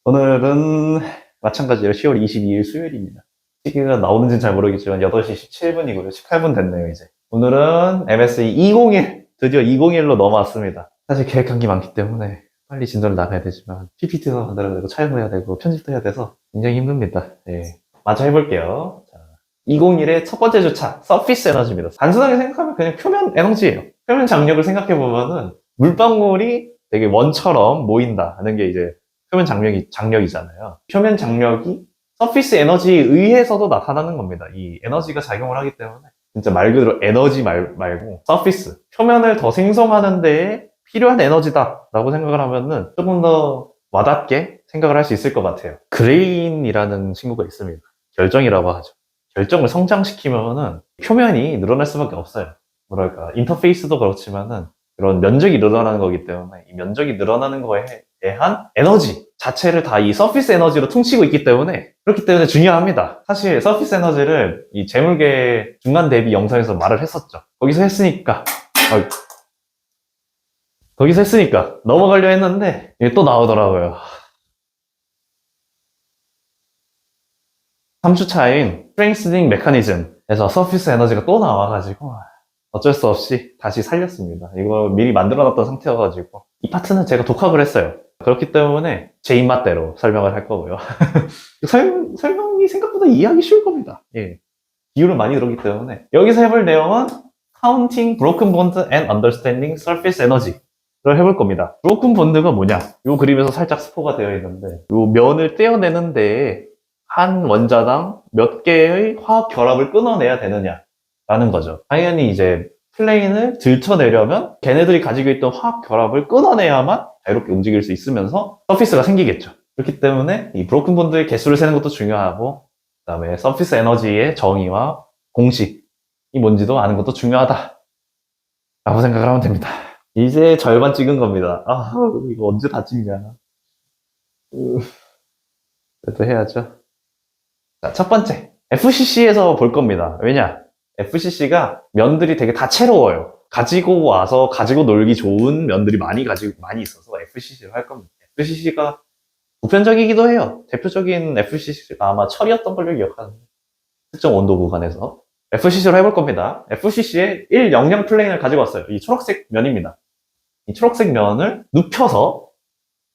오늘은 마찬가지로 10월 22일 수요일입니다. 시기가 나오는지는 잘 모르겠지만 8시 17분이고요. 18분 됐네요, 이제. 오늘은 MSE 201, 드디어 201로 넘어왔습니다. 사실 계획한 게 많기 때문에 빨리 진도를 나가야 되지만 PPT도 만들어야 되고 촬영도 해야 되고 편집도 해야 돼서 굉장히 힘듭니다. 네. 마저 해볼게요. 자, 201의 첫 번째 주차, 서피스 에너지입니다. 단순하게 생각하면 그냥 표면 에너지예요. 표면 장력을 생각해보면은 물방울이 되게 원처럼 모인다는 게 이제 표면 장력이잖아요. 표면 장력이 서피스 에너지에 의해서도 나타나는 겁니다. 이 에너지가 작용을 하기 때문에 진짜 말 그대로 에너지 말고 서피스, 표면을 더 생성하는 데에 필요한 에너지다 라고 생각을 하면은 조금 더 와닿게 생각을 할 수 있을 것 같아요. 그레인이라는 친구가 있습니다. 결정이라고 하죠. 결정을 성장시키면은 표면이 늘어날 수밖에 없어요. 뭐랄까 인터페이스도 그렇지만은 그런 면적이 늘어나는 거기 때문에 이 면적이 늘어나는 거에 대한 에너지 자체를 다 이 서피스 에너지로 퉁치고 있기 때문에 그렇기 때문에 중요합니다. 사실 서피스 에너지를 이 재물계 중간 대비 영상에서 말을 했었죠. 거기서 했으니까 넘어가려 했는데 이게 또 나오더라고요. 3주차인 스트렝스닝 메커니즘에서 서피스 에너지가 또 나와가지고 어쩔 수 없이 다시 살렸습니다. 이거 미리 만들어놨던 상태여가지고 이 파트는 제가 독학을 했어요. 그렇기 때문에 제 입맛대로 설명을 할 거고요. 설명이 생각보다 이해하기 쉬울 겁니다. 예. 비율을 많이 들었기 때문에 여기서 해볼 내용은 Counting Broken Bond and Understanding Surface Energy를 해볼 겁니다. 브로큰 본드가 뭐냐? 이 그림에서 살짝 스포가 되어 있는데 이 면을 떼어내는 데에 한 원자당 몇 개의 화학 결합을 끊어내야 되느냐라는 거죠. 당연히 이제 플레인을 들쳐내려면 걔네들이 가지고 있던 화학 결합을 끊어내야만 자유롭게 움직일 수 있으면서 서피스가 생기겠죠. 그렇기 때문에 이 브로큰 본드의 개수를 세는 것도 중요하고 그 다음에 서피스 에너지의 정의와 공식이 뭔지도 아는 것도 중요하다 라고 생각을 하면 됩니다. 이제 절반 찍은 겁니다. 아, 이거 언제 다 찍냐. 그래도 해야죠. 자, 첫 번째, FCC에서 볼 겁니다. 왜냐? FCC가 면들이 되게 다채로워요. 가지고 와서 가지고 놀기 좋은 면들이 많이 있어서 FCC를 할 겁니다. FCC가 보편적이기도 해요. 대표적인 FCC가 아마 철이었던 걸로 기억하는데 특정 온도 구간에서 FCC로 해볼 겁니다. FCC의 100 플레인을 가지고 왔어요. 이 초록색 면입니다. 이 초록색 면을 눕혀서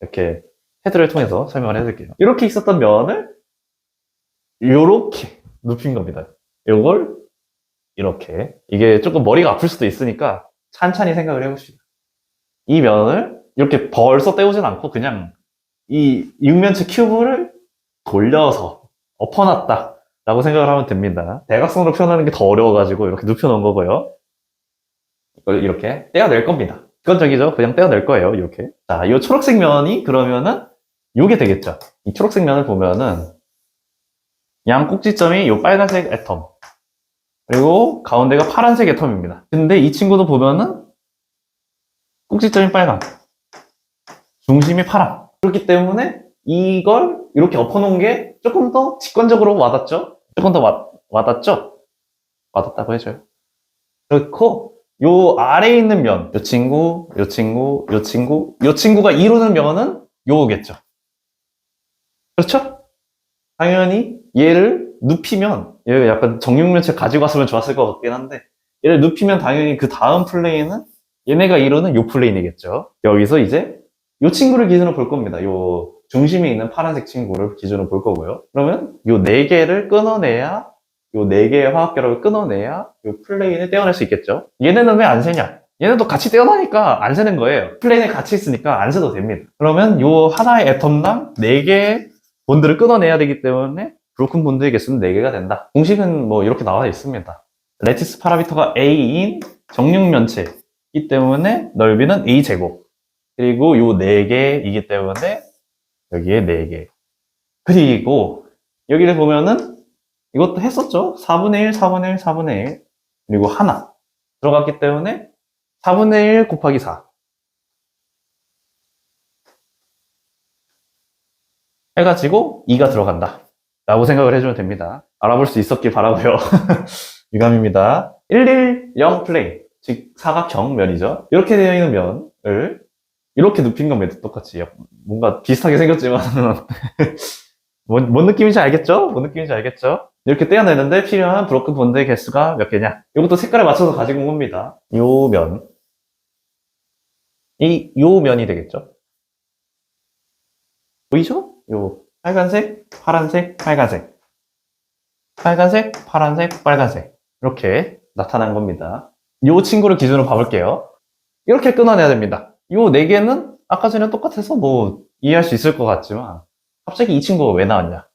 이렇게 헤드를 통해서 설명을 해드릴게요. 이렇게 있었던 면을 이렇게 눕힌 겁니다. 이걸 이렇게 이게 조금 머리가 아플 수도 있으니까 찬찬히 생각을 해봅시다. 이 면을 이렇게 벌써 떼우진 않고 그냥 이 육면체 큐브를 돌려서 엎어놨다 라고 생각을 하면 됩니다. 대각선으로 표현하는 게 더 어려워가지고 이렇게 눕혀놓은 거고요. 이걸 이렇게 떼어낼 겁니다. 객관적이죠? 그냥 떼어낼 거예요. 이렇게. 자, 이 초록색 면이 그러면은 요게 되겠죠. 이 초록색 면을 보면은 양 꼭지점이 이 빨간색 애텀 그리고 가운데가 파란색 애텀입니다. 근데 이 친구도 보면은 꼭지점이 빨강 중심이 파란 그렇기 때문에 이걸 이렇게 엎어놓은 게 조금 더 직관적으로 와닿죠? 조금 더 와닿죠? 와닿다고 해줘요. 그렇고 요 아래에 있는 면, 요 친구, 요 친구, 요 친구, 요 친구가 이루는 면은 요거겠죠. 그렇죠? 당연히 얘를 눕히면 얘가 약간 정육면체 가지고 왔으면 좋았을 것 같긴 한데 얘를 눕히면 당연히 그 다음 플레인은 얘네가 이루는 요 플레인이겠죠. 여기서 이제 요 친구를 기준으로 볼 겁니다. 요 중심에 있는 파란색 친구를 기준으로 볼 거고요. 그러면 요 4개를 끊어내야 요 4개의 화학결합을 끊어내야 요 플레인을 떼어낼 수 있겠죠. 얘네는 왜 안 세냐? 얘네도 같이 떼어나니까 안 세는 거예요. 플레인에 같이 있으니까 안 세도 됩니다. 그러면 요 하나의 애텀당 4개의 본드를 끊어내야 되기 때문에 브로큰 본드의 개수는 4개가 된다. 공식은 뭐 이렇게 나와 있습니다. 레티스 파라미터가 A인 정육면체이기 때문에 넓이는 A제곱. 그리고 요 4개이기 때문에 여기에 4개. 그리고 여기를 보면은 이것도 했었죠. 4분의 1, 4분의 1, 4분의 1. 그리고 하나 들어갔기 때문에 4분의 1 곱하기 4. 해가지고 2가 들어간다 라고 생각을 해주면 됩니다. 알아볼 수 있었길 바라고요. 유감입니다. 110 플레인, 즉 사각형 면이죠. 이렇게 되어 있는 면을 이렇게 눕힌 겁니다. 똑같이 뭔가 비슷하게 생겼지만 뭔 느낌인지 알겠죠? 뭔 느낌인지 알겠죠? 이렇게 떼어내는데 필요한 브로큰 본드의 개수가 몇 개냐? 이것도 색깔에 맞춰서 가지고 온 겁니다. 요 면. 요 면이 되겠죠? 보이죠? 요 빨간색, 파란색, 빨간색. 빨간색, 파란색, 빨간색. 이렇게 나타난 겁니다. 요 친구를 기준으로 봐볼게요. 이렇게 끊어내야 됩니다. 요 네 개는 아까 전에 똑같아서 뭐 이해할 수 있을 것 같지만 갑자기 이 친구가 왜 나왔냐?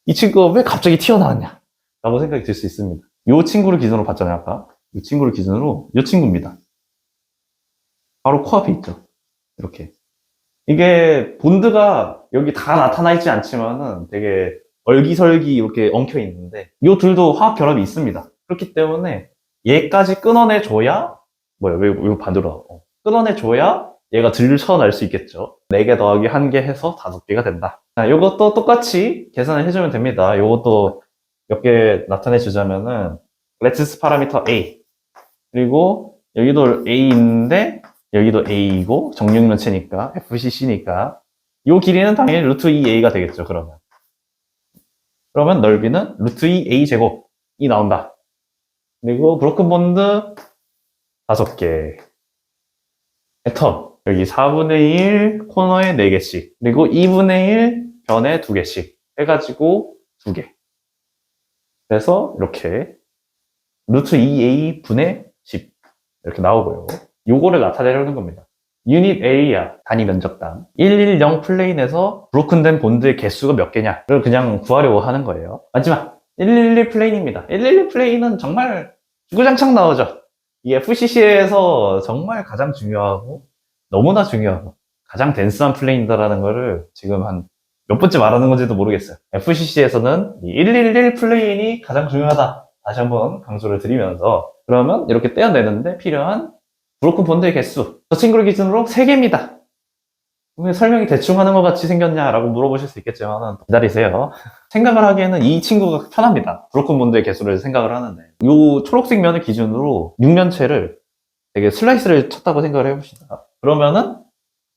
이 친구가 왜 갑자기 튀어나왔냐? 라고 생각이 들 수 있습니다. 요 친구를 기준으로 봤잖아요, 아까. 이 친구를 기준으로 요 친구입니다. 바로 코앞에 있죠. 이렇게. 이게 본드가 여기 다 나타나 있지 않지만은 되게 얼기설기 이렇게 엉켜 있는데 요 둘도 화학 결합이 있습니다. 그렇기 때문에 얘까지 끊어내줘야 뭐야, 왜 이거 반대로 끊어내줘야 얘가 들쳐날 수 있겠죠. 4개 더하기 1개 해서 5개가 된다. 자, 요것도 똑같이 계산을 해주면 됩니다. 요것도 몇 개 나타내 주자면은 렛츠스 파라미터 A 그리고 여기도 A인데 여기도 A이고 정육면체니까 FCC니까 요 길이는 당연히 루트 2A가 되겠죠. 그러면 넓이는 루트 2A 제곱이 나온다. 그리고 브로큰 본드 5개 애텀 여기 4분의 1 코너에 4개씩 그리고 2분의 1 변에 2개씩 해가지고 2개 그래서 이렇게 루트 2A 분의 10 이렇게 나오고요. 요거를 나타내려는 겁니다. 유닛 에리아 단위 면적당 110 플레인에서 브로큰된 본드의 개수가 몇 개냐를 그냥 구하려고 하는 거예요. 마지막 111 플레인입니다. 111 플레인은 정말 주구장창 나오죠. 이 FCC에서 정말 가장 중요하고 너무나 중요하고 가장 덴스한 플레인이다라는 거를 지금 한 몇 번째 말하는 건지도 모르겠어요. FCC에서는 이 111 플레인이 가장 중요하다. 다시 한번 강조를 드리면서 그러면 이렇게 떼어내는데 필요한 브로큰 본드의 개수 저 친구를 기준으로 3개입니다. 왜 설명이 대충 하는 것 같이 생겼냐라고 물어보실 수 있겠지만 기다리세요. 생각을 하기에는 이 친구가 편합니다. 브로큰 본드의 개수를 생각을 하는데 이 초록색 면을 기준으로 육면체를 되게 슬라이스를 쳤다고 생각을 해봅시다. 그러면은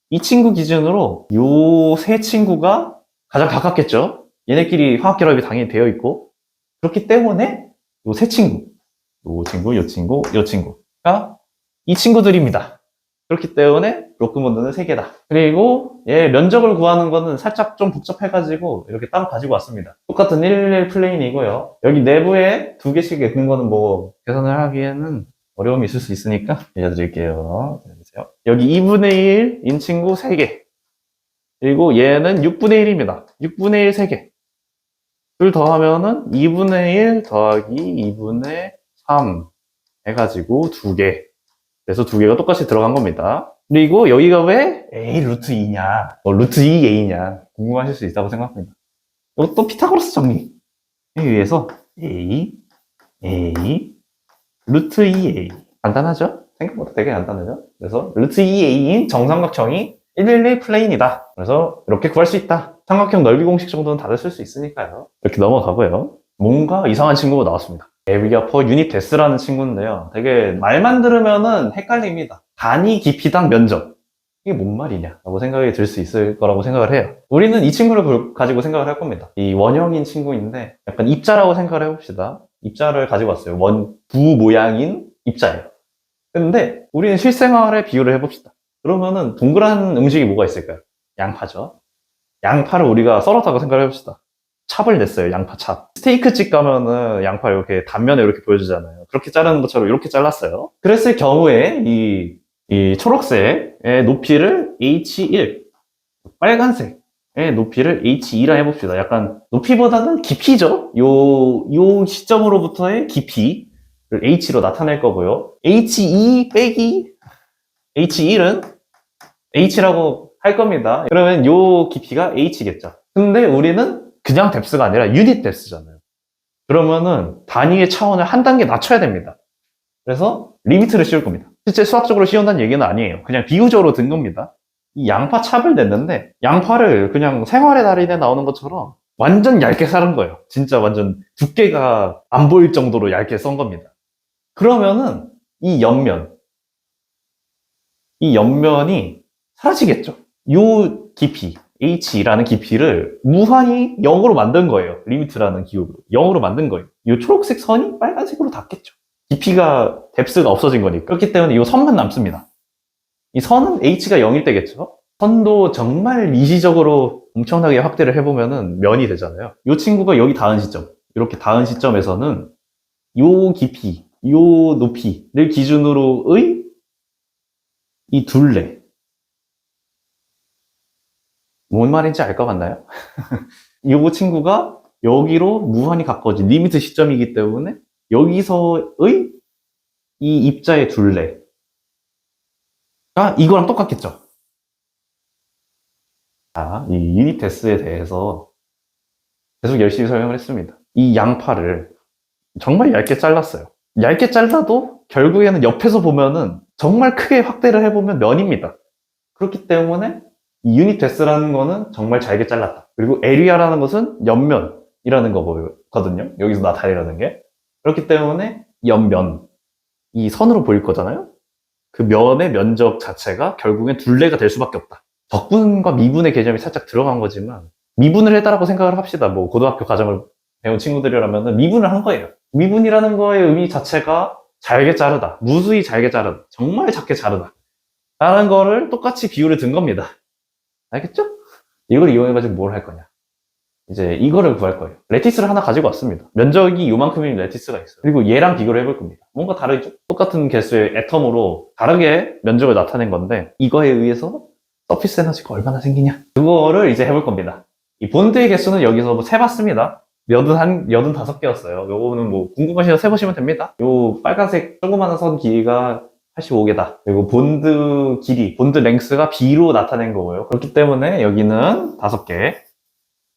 이 친구 기준으로 이 세 친구가 가장 가깝겠죠. 얘네끼리 화학 결합이 당연히 되어 있고 그렇기 때문에 이 세 친구 요 친구, 요 친구, 요 친구가 이 친구들입니다. 그렇기 때문에 브로큰 본드는 3개다. 그리고 얘 면적을 구하는 거는 살짝 좀 복잡해가지고 이렇게 따로 가지고 왔습니다. 똑같은 111 플레인이고요. 여기 내부에 2개씩 있는 거는 뭐 계산을 하기에는 어려움이 있을 수 있으니까 알려드릴게요. 여기 2분의 1인 친구 3개. 그리고 얘는 6분의 1입니다. 6분의 1 3개. 둘 더하면은 2분의 1 더하기 2분의 3 해가지고 2개. 그래서 2개가 똑같이 들어간 겁니다. 그리고 여기가 왜 A 루트 2냐, 루트 2A냐 궁금하실 수 있다고 생각합니다. 이것도 피타고라스 정리에 의해서 A, A, 루트 2A. 간단하죠? 생각보다 되게 간단하죠? 그래서 루트 2A인 정삼각형이 111 플레인이다. 그래서 이렇게 구할 수 있다. 삼각형 넓이 공식 정도는 다들 쓸 수 있으니까요. 이렇게 넘어가고요. 뭔가 이상한 친구가 나왔습니다. 에리아 퍼 유닛 데스라는 친구인데요. 되게 말만 들으면은 헷갈립니다. 단위 깊이당 면적. 이게 뭔 말이냐? 라고 생각이 들 수 있을 거라고 생각을 해요. 우리는 이 친구를 가지고 생각을 할 겁니다. 이 원형인 친구인데 약간 입자라고 생각을 해봅시다. 입자를 가지고 왔어요. 부 모양인 입자예요. 근데 우리는 실생활에 비유를 해봅시다. 그러면은 동그란 음식이 뭐가 있을까요? 양파죠. 양파를 우리가 썰었다고 생각을 해봅시다. 찹을 냈어요. 양파찹. 스테이크집 가면은 양파 이렇게 단면에 이렇게 보여주잖아요. 그렇게 자르는 것처럼 이렇게 잘랐어요. 그랬을 경우에 이 초록색의 높이를 H1, 빨간색의 높이를 H2라 해봅시다. 약간 높이보다는 깊이죠. 요 시점으로부터의 깊이를 H로 나타낼 거고요. H2 빼기 H1은 H라고 할 겁니다. 그러면 요 깊이가 H겠죠. 근데 우리는 그냥 뎁스가 아니라 유닛 뎁스잖아요. 그러면은 단위의 차원을 한 단계 낮춰야 됩니다. 그래서 리미트를 씌울 겁니다. 실제 수학적으로 씌운다는 얘기는 아니에요. 그냥 비유적으로 든 겁니다. 이 양파 찹을 냈는데 양파를 그냥 생활의 달인에 나오는 것처럼 완전 얇게 썰은 거예요. 진짜 완전 두께가 안 보일 정도로 얇게 썬 겁니다. 그러면은 이 옆면이 사라지겠죠. 요 깊이, h라는 깊이를 무한히 0으로 만든 거예요. 리미트라는 기호로. 0으로 만든 거예요. 이 초록색 선이 빨간색으로 닿겠죠. 깊이가, 뎁스가 없어진 거니까. 그렇기 때문에 이 선만 남습니다. 이 선은 h가 0일 때겠죠. 선도 정말 미시적으로 엄청나게 확대를 해보면은 면이 되잖아요. 이 친구가 여기 닿은 시점, 이렇게 닿은 시점에서는 요 깊이, 요 높이를 기준으로의 이 둘레. 뭔 말인지 알 것 같나요? 이 친구가 여기로 무한히 가까워진 리미트 시점이기 때문에 여기서의 이 입자의 둘레가 이거랑 똑같겠죠. 자, 이 유니테스에 대해서 계속 열심히 설명을 했습니다. 이 양파를 정말 얇게 잘랐어요. 얇게 잘라도 결국에는 옆에서 보면은 정말 크게 확대를 해보면 면입니다. 그렇기 때문에 이 유니테스라는 거는 정말 잘게 잘랐다. 그리고 에리아라는 것은 옆면이라는 거거든요. 여기서 나타내라는 게. 그렇기 때문에 옆면, 이 선으로 보일 거잖아요. 그 면의 면적 자체가 결국엔 둘레가 될 수밖에 없다. 적분과 미분의 개념이 살짝 들어간 거지만 미분을 했다라고 생각을 합시다. 뭐 고등학교 과정을 배운 친구들이라면 미분을 한 거예요. 미분이라는 거의 의미 자체가 잘게 자르다, 무수히 잘게 자르다, 정말 작게 자르다 라는 거를 똑같이 비유를 든 겁니다. 알겠죠? 이걸 이용해가지고 뭘 할 거냐, 이제 이거를 구할 거예요. 레티스를 하나 가지고 왔습니다. 면적이 요만큼인 레티스가 있어요. 그리고 얘랑 비교를 해볼 겁니다. 뭔가 다르죠? 똑같은 개수의 애텀으로 다르게 면적을 나타낸 건데 이거에 의해서 서피스 에너지가 얼마나 생기냐, 그거를 이제 해볼 겁니다. 이 본드의 개수는 여기서 뭐 세봤습니다. 85개였어요. 요거는 뭐 궁금하시면 세보시면 됩니다. 요 빨간색 조그마한 선 길이가 85개다. 그리고 본드 길이, 본드 랭스가 B로 나타낸 거고요. 그렇기 때문에 여기는 5개.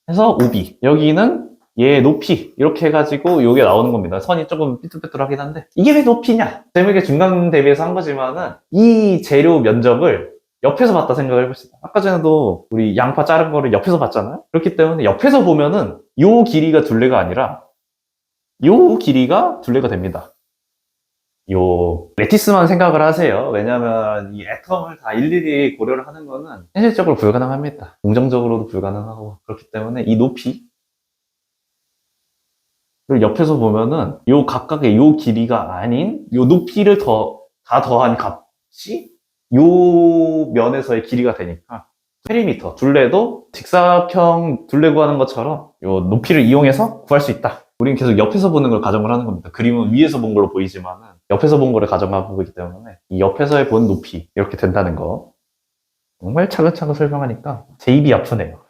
해서 우비. 여기는 얘 높이. 이렇게 해가지고 요게 나오는 겁니다. 선이 조금 삐뚤빼뚤하긴 한데. 이게 왜 높이냐? 제목의 중간 대비해서 한 거지만은 이 재료 면적을 옆에서 봤다 생각을 해봅시다. 아까 전에도 우리 양파 자른 거를 옆에서 봤잖아요? 그렇기 때문에 옆에서 보면은 요 길이가 둘레가 아니라 요 길이가 둘레가 됩니다. 요 레티스만 생각을 하세요. 왜냐면 이 애텀을 다 일일이 고려를 하는 거는 현실적으로 불가능합니다. 공정적으로도 불가능하고. 그렇기 때문에 이 높이, 그리고 옆에서 보면은 요 각각의 요 길이가 아닌 요 높이를 다 더한 값이 요 면에서의 길이가 되니까 페리미터, 둘레도 직사각형 둘레 구하는 것처럼 요 높이를 이용해서 구할 수 있다. 우린 계속 옆에서 보는 걸 가정을 하는 겁니다. 그림은 위에서 본 걸로 보이지만은 옆에서 본 거를 가정하고 있기 때문에 이 옆에서의 본 높이 이렇게 된다는 거 정말 차근차근 설명하니까 제 입이 아프네요.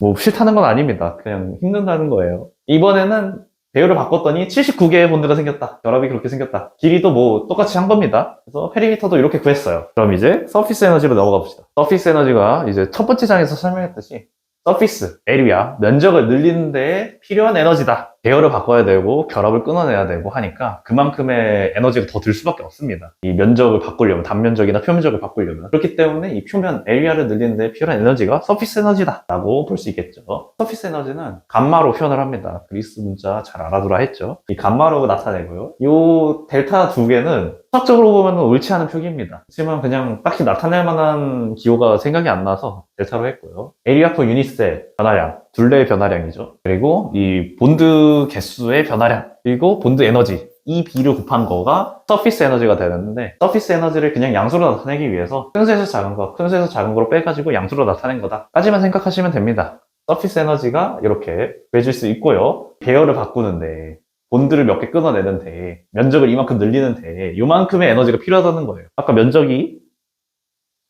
뭐 싫다는 건 아닙니다. 그냥 힘든다는 거예요. 이번에는 배열을 바꿨더니 79개의 본드가 생겼다. 결합이 그렇게 생겼다. 길이도 뭐 똑같이 한 겁니다. 그래서 페리미터도 이렇게 구했어요. 그럼 이제 서피스 에너지로 넘어가 봅시다. 서피스 에너지가 이제 첫 번째 장에서 설명했듯이 서피스, 에리아, 면적을 늘리는 데 필요한 에너지다. 배열을 바꿔야 되고 결합을 끊어내야 되고 하니까 그만큼의 에너지가 더 들 수밖에 없습니다. 이 면적을 바꾸려면, 단면적이나 표면적을 바꾸려면. 그렇기 때문에 이 표면, 에리아를 늘리는 데 필요한 에너지가 서피스 에너지다 라고 볼 수 있겠죠. 서피스 에너지는 감마로 표현을 합니다. 그리스 문자 잘 알아두라 했죠. 이 감마로 나타내고요. 이 델타 두 개는 수학적으로 보면 옳지 않은 표기입니다. 하지만 그냥 딱히 나타낼 만한 기호가 생각이 안 나서 델타로 했고요. 에리아 퍼 유닛셀 변화량, 둘레의 변화량이죠. 그리고 이 본드 개수의 변화량, 그리고 본드 에너지, 이 B를 곱한 거가 서피스 에너지가 되는데, 서피스 에너지를 그냥 양수로 나타내기 위해서 큰 수에서 작은 거, 큰 수에서 작은 거로 빼가지고 양수로 나타낸 거다 까지만 생각하시면 됩니다. 서피스 에너지가 이렇게 구해질 수 있고요. 배열을 바꾸는데, 본드를 몇 개 끊어내는데, 면적을 이만큼 늘리는데 요만큼의 에너지가 필요하다는 거예요. 아까 면적이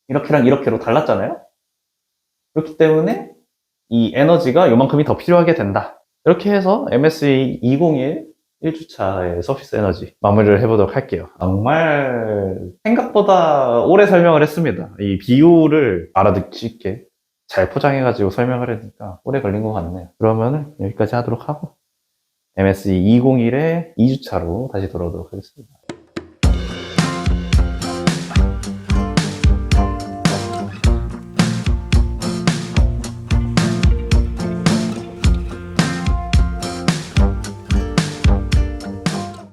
이렇게랑 이렇게로 달랐잖아요. 그렇기 때문에 이 에너지가 요만큼이 더 필요하게 된다. 이렇게 해서 MSE 201 1주차의 서피스 에너지 마무리를 해보도록 할게요. 정말 생각보다 오래 설명을 했습니다. 이 비율을 알아듣기 쉽게 잘 포장해가지고 설명을 하니까 오래 걸린 것 같네요. 그러면은 여기까지 하도록 하고 MSE 201의 2주차로 다시 돌아오도록 하겠습니다.